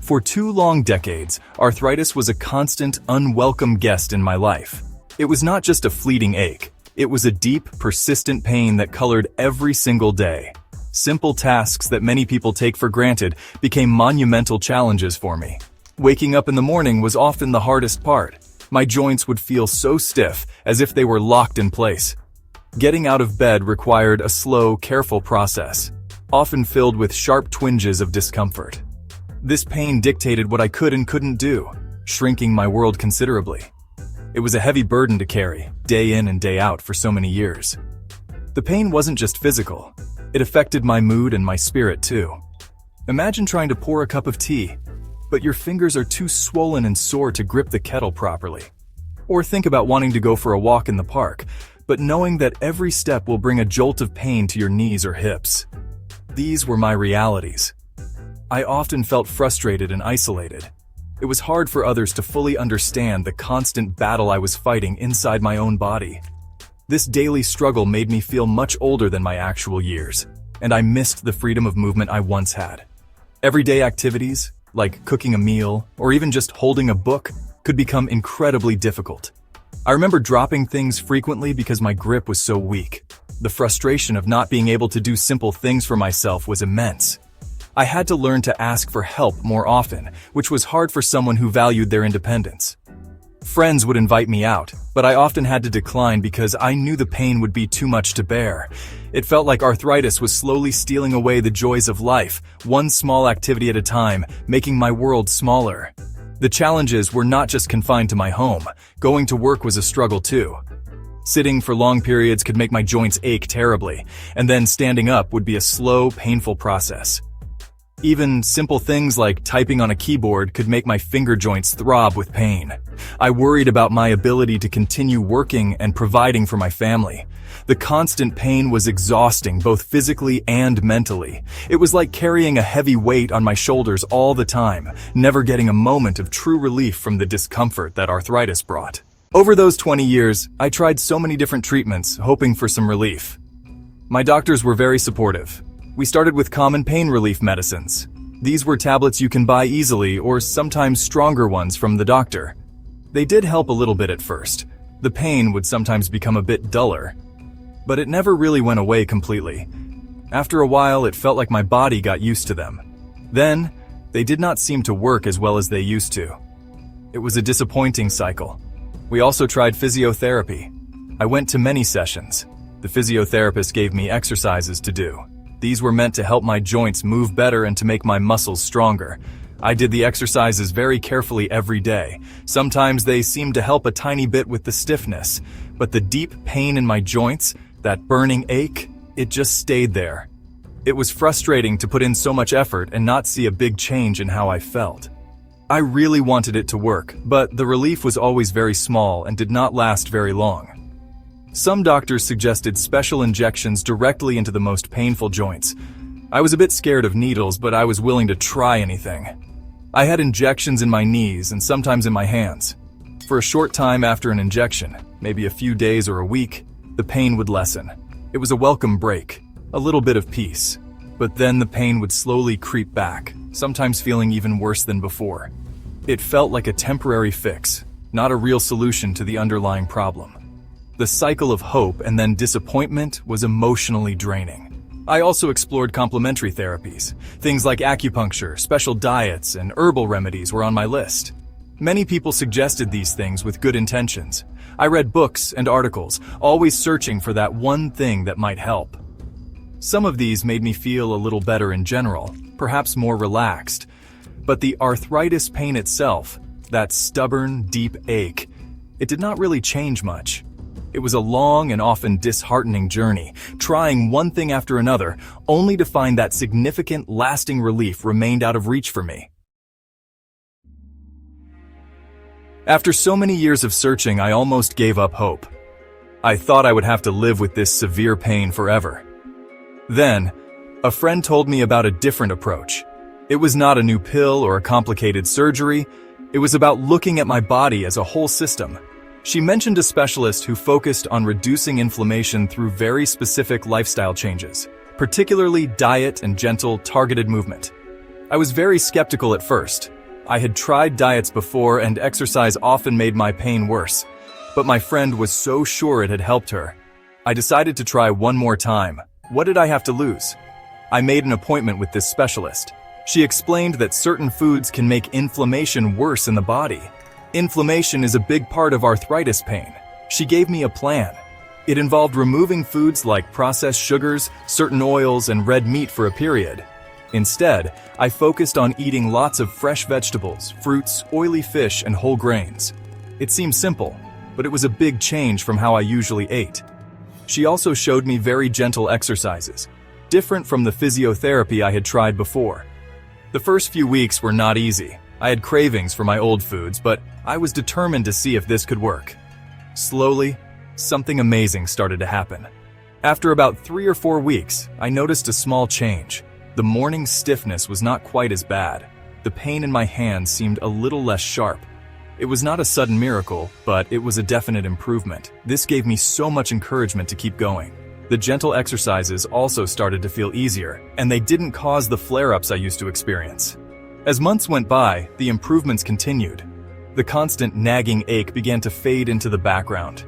For 2 long decades, arthritis was a constant, unwelcome guest in my life. It was not just a fleeting ache. It was a deep, persistent pain that colored every single day. Simple tasks that many people take for granted became monumental challenges for me. Waking up in the morning was often the hardest part. My joints would feel so stiff, as if they were locked in place. Getting out of bed required a slow, careful process, often filled with sharp twinges of discomfort. This pain dictated what I could and couldn't do, shrinking my world considerably. It was a heavy burden to carry, day in and day out for so many years. The pain wasn't just physical. It affected my mood and my spirit too. Imagine trying to pour a cup of tea, but your fingers are too swollen and sore to grip the kettle properly. Or think about wanting to go for a walk in the park, but knowing that every step will bring a jolt of pain to your knees or hips. These were my realities. I often felt frustrated and isolated. It was hard for others to fully understand the constant battle I was fighting inside my own body. This daily struggle made me feel much older than my actual years, and I missed the freedom of movement I once had. Everyday activities, like cooking a meal or even just holding a book, could become incredibly difficult. I remember dropping things frequently because my grip was so weak. The frustration of not being able to do simple things for myself was immense. I had to learn to ask for help more often, which was hard for someone who valued their independence. Friends would invite me out, but I often had to decline because I knew the pain would be too much to bear. It felt like arthritis was slowly stealing away the joys of life, one small activity at a time, making my world smaller. The challenges were not just confined to my home. Going to work was a struggle too. Sitting for long periods could make my joints ache terribly, and then standing up would be a slow, painful process. Even simple things like typing on a keyboard could make my finger joints throb with pain. I worried about my ability to continue working and providing for my family. The constant pain was exhausting, both physically and mentally. It was like carrying a heavy weight on my shoulders all the time, never getting a moment of true relief from the discomfort that arthritis brought. Over those 20 years, I tried so many different treatments, hoping for some relief. My doctors were very supportive. We started with common pain relief medicines. These were tablets you can buy easily or sometimes stronger ones from the doctor. They did help a little bit at first. The pain would sometimes become a bit duller, but it never really went away completely. After a while, it felt like my body got used to them. Then, they did not seem to work as well as they used to. It was a disappointing cycle. We also tried physiotherapy. I went to many sessions. The physiotherapist gave me exercises to do. These were meant to help my joints move better and to make my muscles stronger. I did the exercises very carefully every day. Sometimes they seemed to help a tiny bit with the stiffness, but the deep pain in my joints, that burning ache, it just stayed there. It was frustrating to put in so much effort and not see a big change in how I felt. I really wanted it to work, but the relief was always very small and did not last very long. Some doctors suggested special injections directly into the most painful joints. I was a bit scared of needles, but I was willing to try anything. I had injections in my knees and sometimes in my hands. For a short time after an injection, maybe a few days or a week, the pain would lessen. It was a welcome break, a little bit of peace. But then the pain would slowly creep back, sometimes feeling even worse than before. It felt like a temporary fix, not a real solution to the underlying problem. The cycle of hope and then disappointment was emotionally draining. I also explored complementary therapies. Things like acupuncture, special diets, and herbal remedies were on my list. Many people suggested these things with good intentions. I read books and articles, always searching for that one thing that might help. Some of these made me feel a little better in general, perhaps more relaxed. But the arthritis pain itself, that stubborn, deep ache, it did not really change much. It was a long and often disheartening journey, trying one thing after another, only to find that significant, lasting relief remained out of reach for me. After so many years of searching, I almost gave up hope. I thought I would have to live with this severe pain forever. Then, a friend told me about a different approach. It was not a new pill or a complicated surgery. It was about looking at my body as a whole system. She mentioned a specialist who focused on reducing inflammation through very specific lifestyle changes, particularly diet and gentle, targeted movement. I was very skeptical at first. I had tried diets before and exercise often made my pain worse, but my friend was so sure it had helped her. I decided to try one more time. What did I have to lose? I made an appointment with this specialist. She explained that certain foods can make inflammation worse in the body. Inflammation is a big part of arthritis pain. She gave me a plan. It involved removing foods like processed sugars, certain oils, and red meat for a period. Instead, I focused on eating lots of fresh vegetables, fruits, oily fish, and whole grains. It seemed simple, but it was a big change from how I usually ate. She also showed me very gentle exercises, different from the physiotherapy I had tried before. The first few weeks were not easy. I had cravings for my old foods, but I was determined to see if this could work. Slowly, something amazing started to happen. After about 3 or 4 weeks, I noticed a small change. The morning stiffness was not quite as bad. The pain in my hands seemed a little less sharp. It was not a sudden miracle, but it was a definite improvement. This gave me so much encouragement to keep going. The gentle exercises also started to feel easier, and they didn't cause the flare-ups I used to experience. As months went by, the improvements continued. The constant nagging ache began to fade into the background.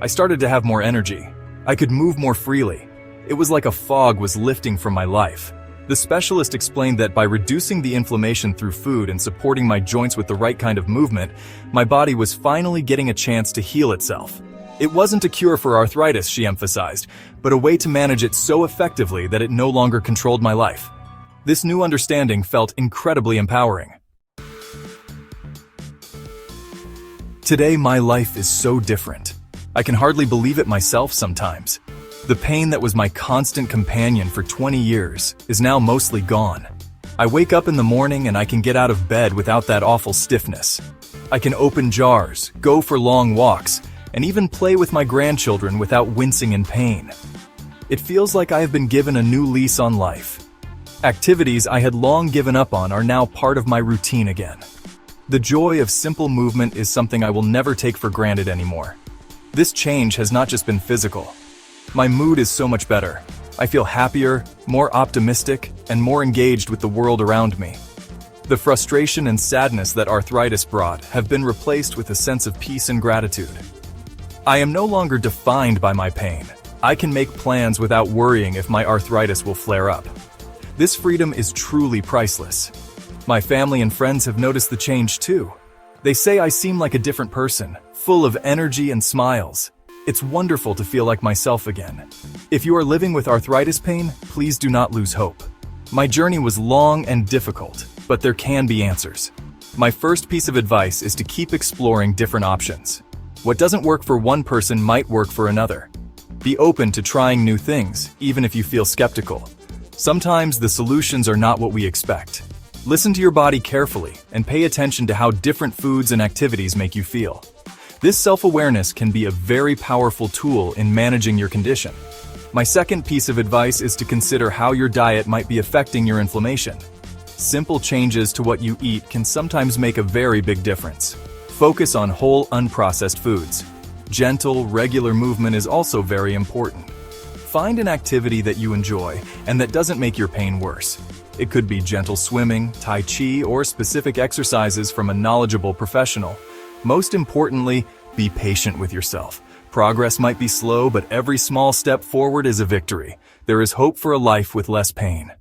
I started to have more energy. I could move more freely. It was like a fog was lifting from my life. The specialist explained that by reducing the inflammation through food and supporting my joints with the right kind of movement, my body was finally getting a chance to heal itself. It wasn't a cure for arthritis, she emphasized, but a way to manage it so effectively that it no longer controlled my life. This new understanding felt incredibly empowering. Today, my life is so different. I can hardly believe it myself sometimes. The pain that was my constant companion for 20 years is now mostly gone. I wake up in the morning and I can get out of bed without that awful stiffness. I can open jars, go for long walks, and even play with my grandchildren without wincing in pain. It feels like I have been given a new lease on life. Activities I had long given up on are now part of my routine again. The joy of simple movement is something I will never take for granted anymore. This change has not just been physical. My mood is so much better. I feel happier, more optimistic, and more engaged with the world around me. The frustration and sadness that arthritis brought have been replaced with a sense of peace and gratitude. I am no longer defined by my pain. I can make plans without worrying if my arthritis will flare up. This freedom is truly priceless. My family and friends have noticed the change too. They say I seem like a different person, full of energy and smiles. It's wonderful to feel like myself again. If you are living with arthritis pain, please do not lose hope. My journey was long and difficult, but there can be answers. My first piece of advice is to keep exploring different options. What doesn't work for one person might work for another. Be open to trying new things, even if you feel skeptical. Sometimes the solutions are not what we expect. Listen to your body carefully and pay attention to how different foods and activities make you feel. This self-awareness can be a very powerful tool in managing your condition. My second piece of advice is to consider how your diet might be affecting your inflammation. Simple changes to what you eat can sometimes make a very big difference. Focus on whole, unprocessed foods. Gentle, regular movement is also very important. Find an activity that you enjoy and that doesn't make your pain worse. It could be gentle swimming, tai chi, or specific exercises from a knowledgeable professional. Most importantly, be patient with yourself. Progress might be slow, but every small step forward is a victory. There is hope for a life with less pain.